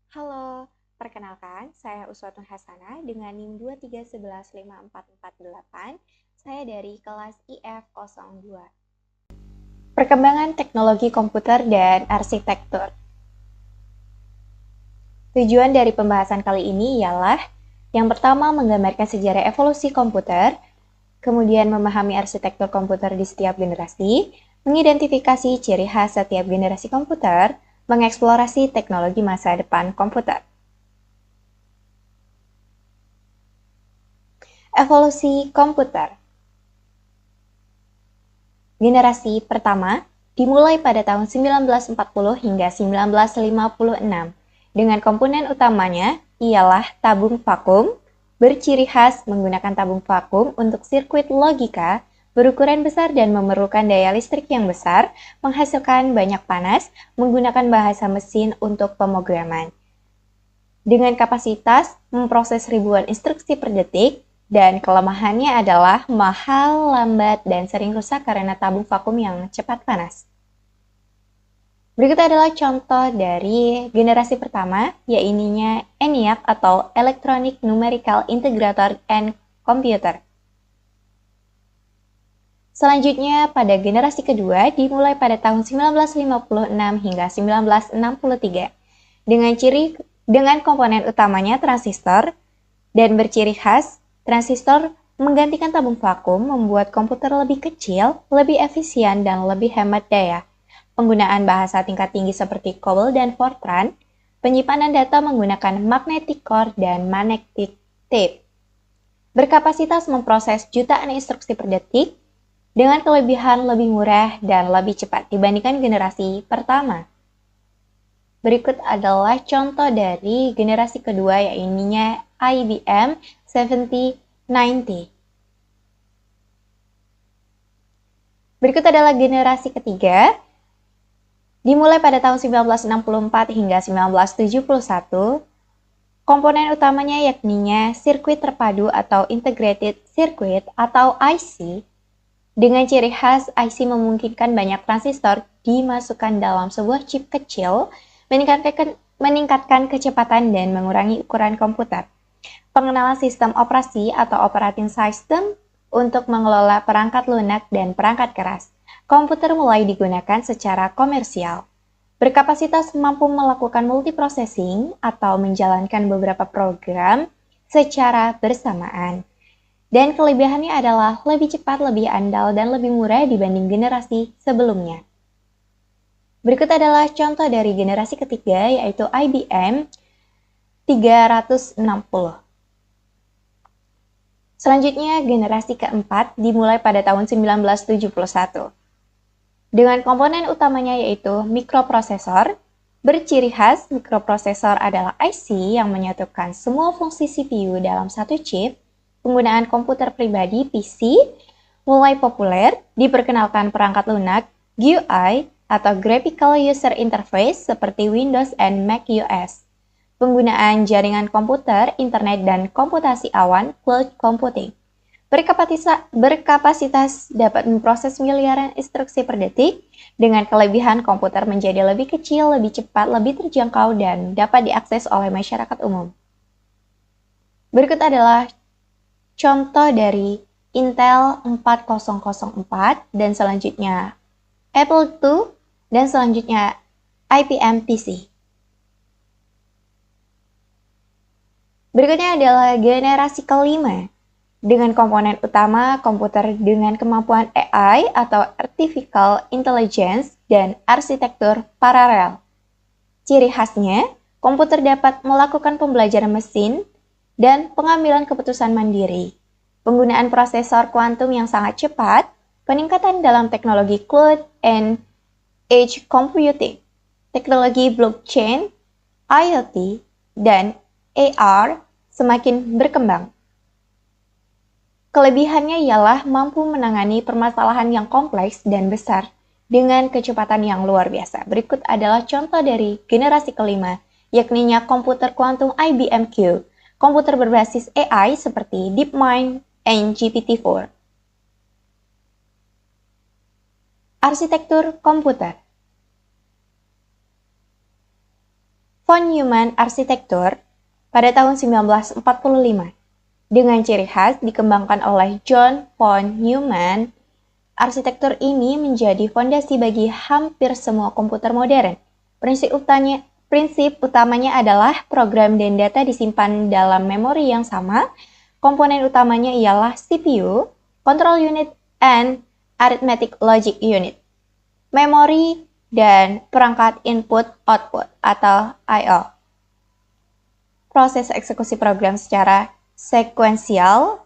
Halo, perkenalkan saya Uswatun Hasanah dengan NIM 231154448. Saya dari kelas IF02. Perkembangan teknologi komputer dan arsitektur. Tujuan dari pembahasan kali ini ialah yang pertama menggambarkan sejarah evolusi komputer, kemudian memahami arsitektur komputer di setiap generasi, mengidentifikasi ciri khas setiap generasi komputer, mengeksplorasi teknologi masa depan komputer. Evolusi komputer. Generasi pertama dimulai pada tahun 1940 hingga 1956 dengan komponen utamanya ialah tabung vakum, berciri khas menggunakan tabung vakum untuk sirkuit logika, berukuran besar dan memerlukan daya listrik yang besar, menghasilkan banyak panas, menggunakan bahasa mesin untuk pemrograman. Dengan kapasitas memproses ribuan instruksi per detik, dan kelemahannya adalah mahal, lambat, dan sering rusak karena tabung vakum yang cepat panas. Berikut adalah contoh dari generasi pertama, yaitu ENIAC atau Electronic Numerical Integrator and Computer. Selanjutnya, pada generasi kedua dimulai pada tahun 1956 hingga 1963 dengan komponen utamanya transistor dan berciri khas transistor menggantikan tabung vakum membuat komputer lebih kecil, lebih efisien, dan lebih hemat daya. Penggunaan bahasa tingkat tinggi seperti COBOL dan Fortran, penyimpanan data menggunakan magnetic core dan magnetic tape. Berkapasitas memproses jutaan instruksi per detik, dengan kelebihan lebih murah dan lebih cepat dibandingkan generasi pertama. Berikut adalah contoh dari generasi kedua, yaitu IBM 7090. Berikut adalah generasi ketiga, dimulai pada tahun 1964 hingga 1971. Komponen utamanya yakni sirkuit terpadu atau integrated circuit atau IC. Dengan ciri khas, IC memungkinkan banyak transistor dimasukkan dalam sebuah chip kecil, meningkatkan kecepatan dan mengurangi ukuran komputer. Pengenalan sistem operasi atau operating system untuk mengelola perangkat lunak dan perangkat keras. Komputer mulai digunakan secara komersial. Berkapasitas mampu melakukan multiprocessing atau menjalankan beberapa program secara bersamaan. Dan kelebihannya adalah lebih cepat, lebih andal, dan lebih murah dibanding generasi sebelumnya. Berikut adalah contoh dari generasi ketiga, yaitu IBM 360. Selanjutnya, generasi keempat dimulai pada tahun 1971. Dengan komponen utamanya yaitu mikroprosesor. Berciri khas, mikroprosesor adalah IC yang menyatukan semua fungsi CPU dalam satu chip. Penggunaan komputer pribadi PC mulai populer, diperkenalkan perangkat lunak, GUI, atau Graphical User Interface seperti Windows and Mac OS. Penggunaan jaringan komputer, internet, dan komputasi awan, cloud computing. Berkapasitas dapat memproses miliaran instruksi per detik, dengan kelebihan komputer menjadi lebih kecil, lebih cepat, lebih terjangkau, dan dapat diakses oleh masyarakat umum. Berikut adalah contoh dari Intel 4004 dan selanjutnya Apple II dan selanjutnya IBM PC. Berikutnya adalah generasi kelima, dengan komponen utama komputer dengan kemampuan AI atau Artificial Intelligence dan arsitektur paralel. Ciri khasnya, komputer dapat melakukan pembelajaran mesin dan pengambilan keputusan mandiri. Penggunaan prosesor kuantum yang sangat cepat, peningkatan dalam teknologi cloud and edge computing, teknologi blockchain, IoT, dan AR semakin berkembang. Kelebihannya ialah mampu menangani permasalahan yang kompleks dan besar dengan kecepatan yang luar biasa. Berikut adalah contoh dari generasi kelima, yakni komputer kuantum IBM Q, komputer berbasis AI seperti DeepMind and GPT-4. Arsitektur komputer. von Neumann arsitektur pada tahun 1945. Dengan ciri khas dikembangkan oleh John von Neumann, arsitektur ini menjadi fondasi bagi hampir semua komputer modern. Prinsip utamanya adalah program dan data disimpan dalam memori yang sama. Komponen utamanya ialah CPU, control unit, and arithmetic logic unit, memori, dan perangkat input-output atau I/O. Proses eksekusi program secara sekuensial,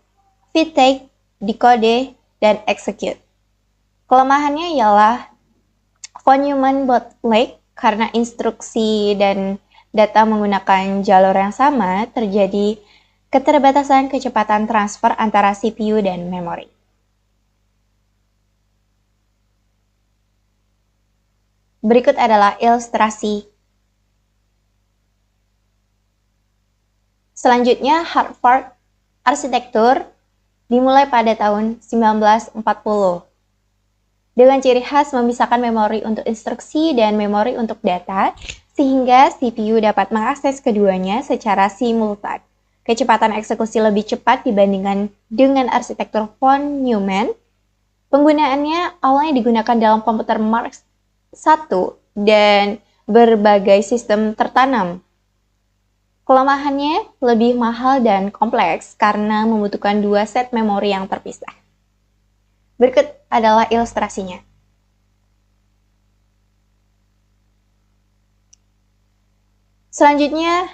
feed, take, decode, dan execute. Kelemahannya ialah von Neumann bottleneck karena instruksi dan data menggunakan jalur yang sama, terjadi keterbatasan kecepatan transfer antara CPU dan memori. Berikut adalah ilustrasi. Selanjutnya, Harvard arsitektur dimulai pada tahun 1940. Dengan ciri khas memisahkan memori untuk instruksi dan memori untuk data, sehingga CPU dapat mengakses keduanya secara simultan. Kecepatan eksekusi lebih cepat dibandingkan dengan arsitektur von Neumann. Penggunaannya awalnya digunakan dalam komputer Mark I dan berbagai sistem tertanam. Kelemahannya lebih mahal dan kompleks karena membutuhkan dua set memori yang terpisah. Berikut adalah ilustrasinya. Selanjutnya,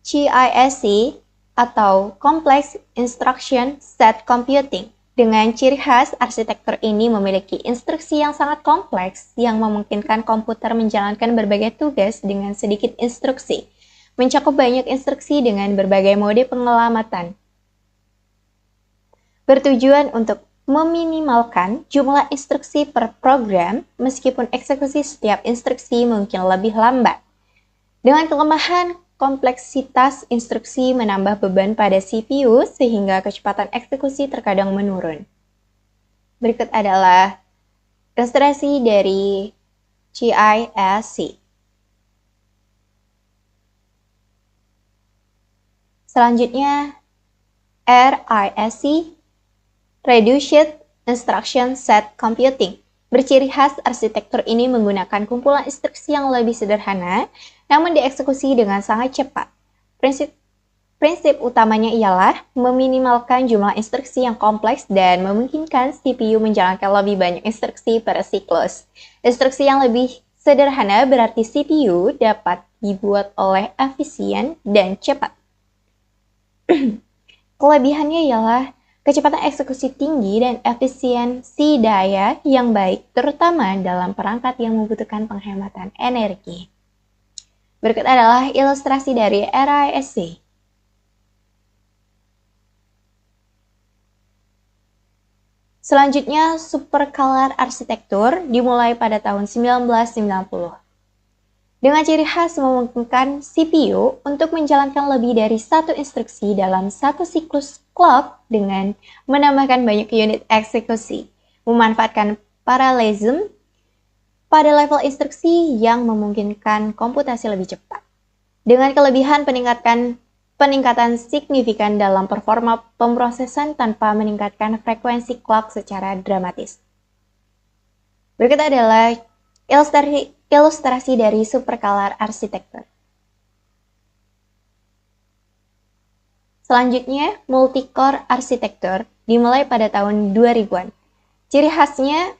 CISC atau Complex Instruction Set Computing. Dengan ciri khas, arsitektur ini memiliki instruksi yang sangat kompleks yang memungkinkan komputer menjalankan berbagai tugas dengan sedikit instruksi, mencakup banyak instruksi dengan berbagai mode pengelamatan. Bertujuan untuk meminimalkan jumlah instruksi per program meskipun eksekusi setiap instruksi mungkin lebih lambat. Dengan kelemahan, kompleksitas instruksi menambah beban pada CPU sehingga kecepatan eksekusi terkadang menurun. Berikut adalah ilustrasi dari CISC. Selanjutnya, RISC, Reduced Instruction Set Computing. Berciri khas, arsitektur ini menggunakan kumpulan instruksi yang lebih sederhana, namun dieksekusi dengan sangat cepat. Prinsip utamanya ialah meminimalkan jumlah instruksi yang kompleks dan memungkinkan CPU menjalankan lebih banyak instruksi per siklus. Instruksi yang lebih sederhana berarti CPU dapat dibuat oleh efisien dan cepat. Kelebihannya ialah kecepatan eksekusi tinggi dan efisiensi daya yang baik, terutama dalam perangkat yang membutuhkan penghematan energi. Berikut adalah ilustrasi dari RISC. Selanjutnya, Supercalar Arsitektur dimulai pada tahun 1990. Dengan ciri khas memungkinkan CPU untuk menjalankan lebih dari satu instruksi dalam satu siklus clock dengan menambahkan banyak unit eksekusi, memanfaatkan parallelism pada level instruksi yang memungkinkan komputasi lebih cepat. Dengan kelebihan peningkatan signifikan dalam performa pemrosesan tanpa meningkatkan frekuensi clock secara dramatis. Berikut adalah ilustrasi dari Supercalar Arsitektur. Selanjutnya, Multicore Arsitektur dimulai pada tahun 2000-an. Ciri khasnya,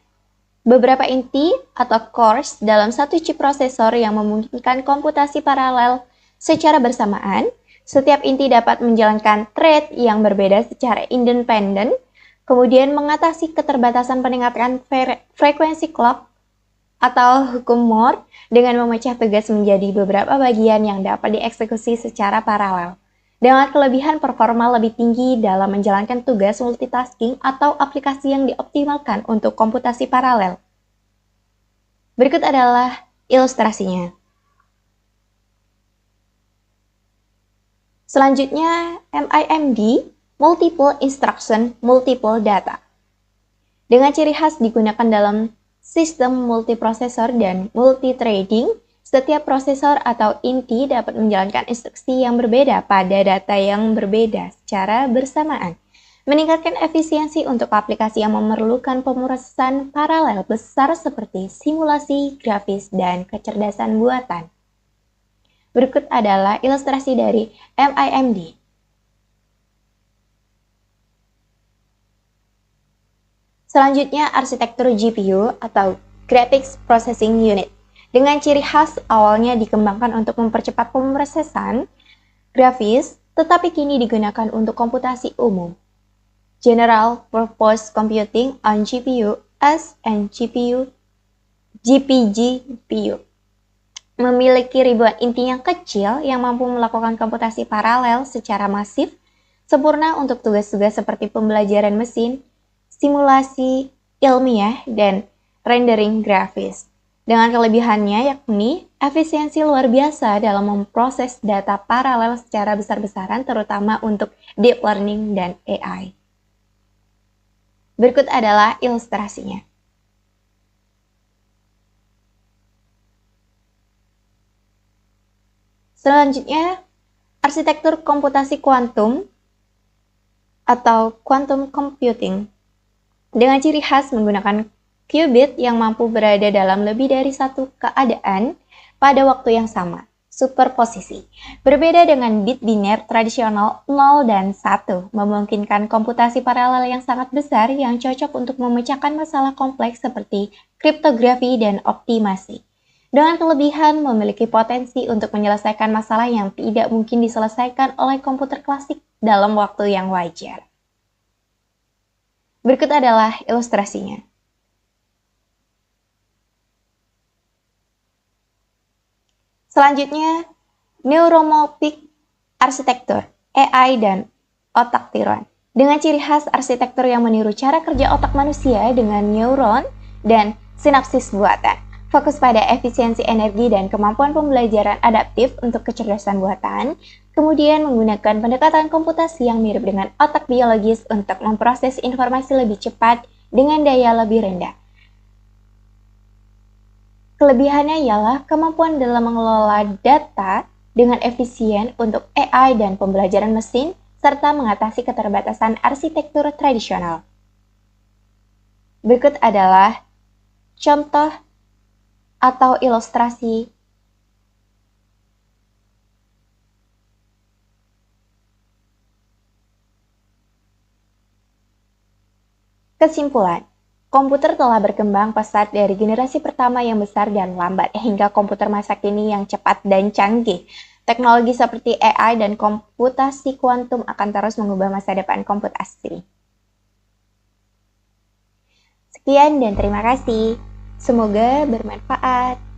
beberapa inti atau cores dalam satu chip prosesor yang memungkinkan komputasi paralel secara bersamaan. Setiap inti dapat menjalankan thread yang berbeda secara independen, kemudian mengatasi keterbatasan peningkatan frekuensi clock atau hukum Moore dengan memecah tugas menjadi beberapa bagian yang dapat dieksekusi secara paralel. Dengan kelebihan performa lebih tinggi dalam menjalankan tugas multitasking atau aplikasi yang dioptimalkan untuk komputasi paralel. Berikut adalah ilustrasinya. Selanjutnya, MIMD, Multiple Instruction, Multiple Data. Dengan ciri khas digunakan dalam sistem multiprosesor dan multithreading Setiap prosesor atau inti dapat menjalankan instruksi yang berbeda pada data yang berbeda secara bersamaan, meningkatkan efisiensi untuk aplikasi yang memerlukan pemrosesan paralel besar seperti simulasi, grafis, dan kecerdasan buatan. Berikut adalah ilustrasi dari MIMD. Selanjutnya, arsitektur GPU atau Graphics Processing Unit. Dengan ciri khas awalnya dikembangkan untuk mempercepat pemrosesan grafis, tetapi kini digunakan untuk komputasi umum. General Purpose Computing on GPU and GPGPU memiliki ribuan inti yang kecil yang mampu melakukan komputasi paralel secara masif, sempurna untuk tugas-tugas seperti pembelajaran mesin, simulasi ilmiah, dan rendering grafis. Dengan kelebihannya yakni efisiensi luar biasa dalam memproses data paralel secara besar-besaran, terutama untuk deep learning dan AI. Berikut adalah ilustrasinya. Selanjutnya, arsitektur komputasi kuantum atau quantum computing dengan ciri khas menggunakan qubit yang mampu berada dalam lebih dari satu keadaan pada waktu yang sama, superposisi. Berbeda dengan bit biner tradisional 0 dan 1, memungkinkan komputasi paralel yang sangat besar yang cocok untuk memecahkan masalah kompleks seperti kriptografi dan optimasi. Dengan kelebihan memiliki potensi untuk menyelesaikan masalah yang tidak mungkin diselesaikan oleh komputer klasik dalam waktu yang wajar. Berikut adalah ilustrasinya. Selanjutnya, neuromorphic arsitektur, AI dan otak tiruan. Dengan ciri khas arsitektur yang meniru cara kerja otak manusia dengan neuron dan sinapsis buatan. Fokus pada efisiensi energi dan kemampuan pembelajaran adaptif untuk kecerdasan buatan, kemudian menggunakan pendekatan komputasi yang mirip dengan otak biologis untuk memproses informasi lebih cepat dengan daya lebih rendah. Kelebihannya ialah kemampuan dalam mengelola data dengan efisien untuk AI dan pembelajaran mesin, serta mengatasi keterbatasan arsitektur tradisional. Berikut adalah contoh atau ilustrasi. Kesimpulan. Komputer telah berkembang pesat dari generasi pertama yang besar dan lambat hingga komputer masa kini yang cepat dan canggih. Teknologi seperti AI dan komputasi kuantum akan terus mengubah masa depan komputasi. Sekian dan terima kasih. Semoga bermanfaat.